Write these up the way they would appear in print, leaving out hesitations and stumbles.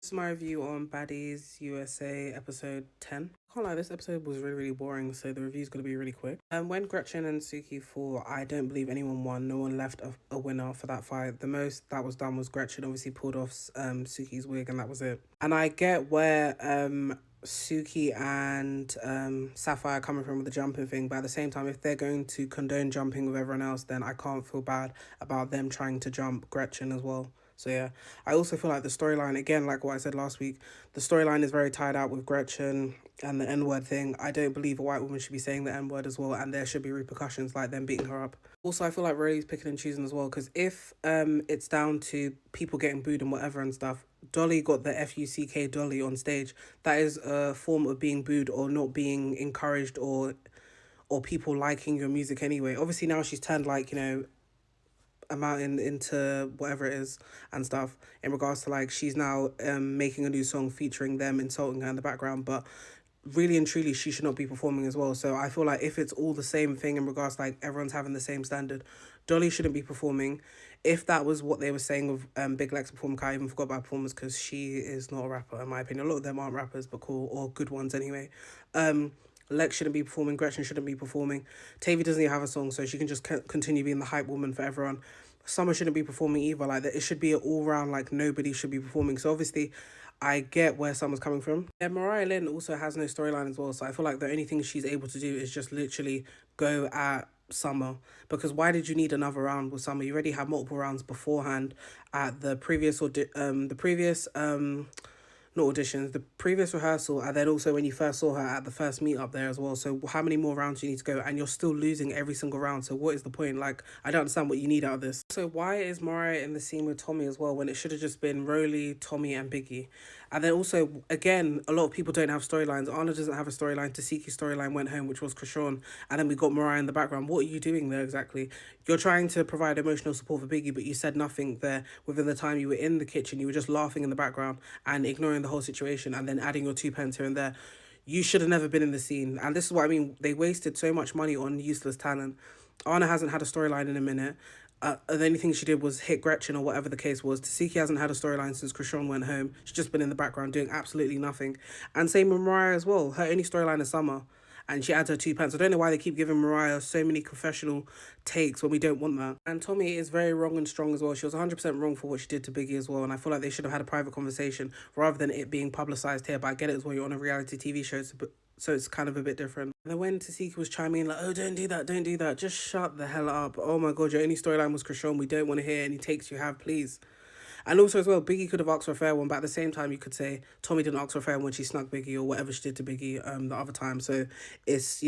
This is my review on Baddies USA episode 10. I can't lie, this episode was really boring, so the review's going to be really quick. When Gretchen and Suki fought, I don't believe anyone won. No one left a winner for that fight. The most that was done was Gretchen obviously pulled off Suki's wig, and that was it. And I get where Suki and Sapphire are coming from with the jumping thing, but at the same time, if they're going to condone jumping with everyone else, then I can't feel bad about them trying to jump Gretchen as well. So yeah, I also feel like the storyline, again, like what I said last week, the storyline is very tied out with Gretchen and the N-word thing. I don't believe a white woman should be saying the N-word as well, and there should be repercussions like them beating her up. Also, I feel like Rayleigh's picking and choosing as well, because if it's down to people getting booed and whatever and stuff, Dolly got the F-U-C-K Dolly on stage. That is a form of being booed or not being encouraged or people liking your music anyway. Obviously now she's turned like, amount into whatever it is and stuff in regards to like she's now making a new song featuring them insulting her in the background, but really and truly she should not be performing as well. So I feel like if it's all the same thing in regards to like everyone's having the same standard, Dolly shouldn't be performing. If that was what they were saying with Big Lex performing, I even forgot about performers because she is not a rapper in my opinion. A lot of them aren't rappers, but cool, or good ones anyway. Lex shouldn't be performing, Gretchen shouldn't be performing. Tavy doesn't even have a song, so she can just continue being the hype woman for everyone. Summer shouldn't be performing either. Like, it should be an all-round, like, nobody should be performing. So, obviously, I get where Summer's coming from. And Mariah Lynn also has no storyline as well, so I feel like the only thing she's able to do is just literally go at Summer, because why did you need another round with Summer? You already had multiple rounds beforehand at the previous not auditions, the previous rehearsal, and then also when you first saw her at the first meet up there as well. So how many more rounds do you need to go? And you're still losing every single round. So what is the point? Like, I don't understand what you need out of this. So why is Mariah in the scene with Tommy as well when it should have just been Rolly, Tommy, and Biggie? And then also, again, a lot of people don't have storylines. Anna doesn't have a storyline. Tasiki's storyline went home, which was Krishawn. And then we got Mariah in the background. What are you doing there exactly? You're trying to provide emotional support for Biggie, but you said nothing there within the time you were in the kitchen. You were just laughing in the background and ignoring the whole situation and then adding your 2 pence here and there. You should have never been in the scene. And this is what I mean. They wasted so much money on useless talent. Anna hasn't had a storyline in a minute. The only thing she did was hit Gretchen or whatever the case was. Tasiki hasn't had a storyline since Krishawn went home. She's just been in the background doing absolutely nothing. And same with Mariah as well. Her only storyline is Summer. And she adds her 2 pence. I don't know why they keep giving Mariah so many confessional takes when we don't want that. And Tommy is very wrong and strong as well. She was 100% wrong for what she did to Biggie as well. And I feel like they should have had a private conversation rather than it being publicised here. But I get it as well. You're on a reality TV show, so it's kind of a bit different. And then when Tasiki was chiming in like, oh, don't do that, just shut the hell up. Oh my God, your only storyline was Krishawn. We don't want to hear any takes you have, please. And also as well, Biggie could have asked for a fair one, but at the same time, you could say Tommy didn't ask for a fair one when she snuck Biggie or whatever she did to Biggie the other time. So it's,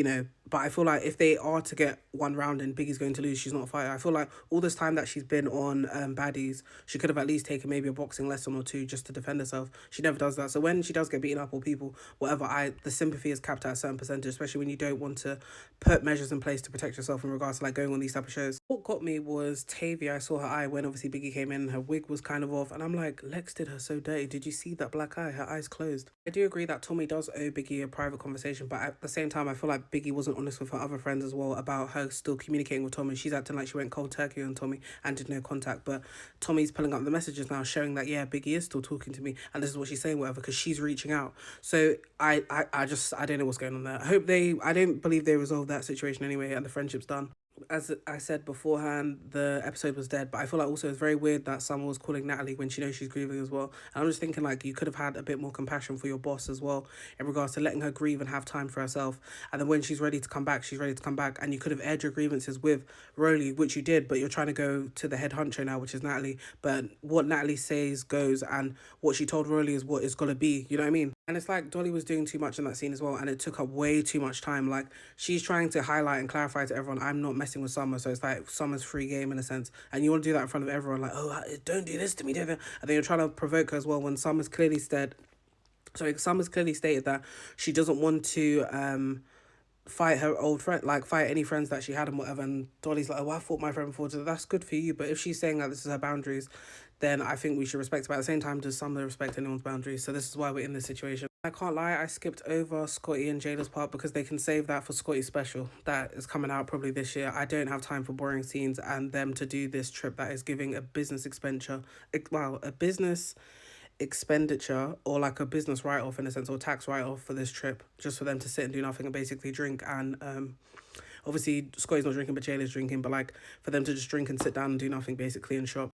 but I feel like if they are to get one round and Biggie's going to lose, she's not a fighter. I feel like all this time that she's been on Baddies, she could have at least taken maybe a boxing lesson or two just to defend herself. She never does that. So when she does get beaten up or people, whatever, the sympathy is capped at a certain percentage, especially when you don't want to put measures in place to protect yourself in regards to like going on these type of shows. What got me was Tavy. I saw her eye when obviously Biggie came in, her wig was kind of off, and I'm like, Lex did her so dirty. Did you see that black eye? Her eyes closed. I do agree that Tommy does owe Biggie a private conversation, but at the same time, I feel like Biggie wasn't honest with her other friends as well about her still communicating with Tommy. She's acting like she went cold turkey on Tommy and did no contact, but Tommy's pulling up the messages now showing that, yeah, Biggie is still talking to me, and this is what she's saying, whatever, because she's reaching out. So I don't know what's going on there. I don't believe they resolved that situation anyway, and the friendship's done. As I said beforehand, the episode was dead, but I feel like also it's very weird that Summer was calling Natalie when she knows she's grieving as well. And I'm just thinking like you could have had a bit more compassion for your boss as well in regards to letting her grieve and have time for herself. And then when she's ready to come back, she's ready to come back. And you could have aired your grievances with Rolly, which you did, but you're trying to go to the head honcho now, which is Natalie. But what Natalie says goes, and what she told Rolly is what it's gonna be, you know what I mean? And it's like Dolly was doing too much in that scene as well, and it took up way too much time. Like, she's trying to highlight and clarify to everyone, I'm not messing with Summer, so it's like Summer's free game in a sense. And you want to do that in front of everyone, like, oh, don't do this to me, don't. And then you're trying to provoke her as well when Summer's clearly stated that she doesn't want to fight her old friend, like fight any friends that she had and whatever. And Dolly's like, oh, I fought my friend before, so that's good for you. But if she's saying that this is her boundaries, then I think we should respect it. But at the same time, does Summer respect anyone's boundaries? So this is why we're in this situation. I can't lie, I skipped over Scotty and Jada's part because they can save that for Scotty's special that is coming out probably this year. I don't have time for boring scenes and them to do this trip that is giving a business expenditure, a business expenditure or like a business write-off in a sense, or tax write-off for this trip, just for them to sit and do nothing and basically drink. And obviously Scotty's not drinking but Jayla's drinking, but like for them to just drink and sit down and do nothing basically and shop.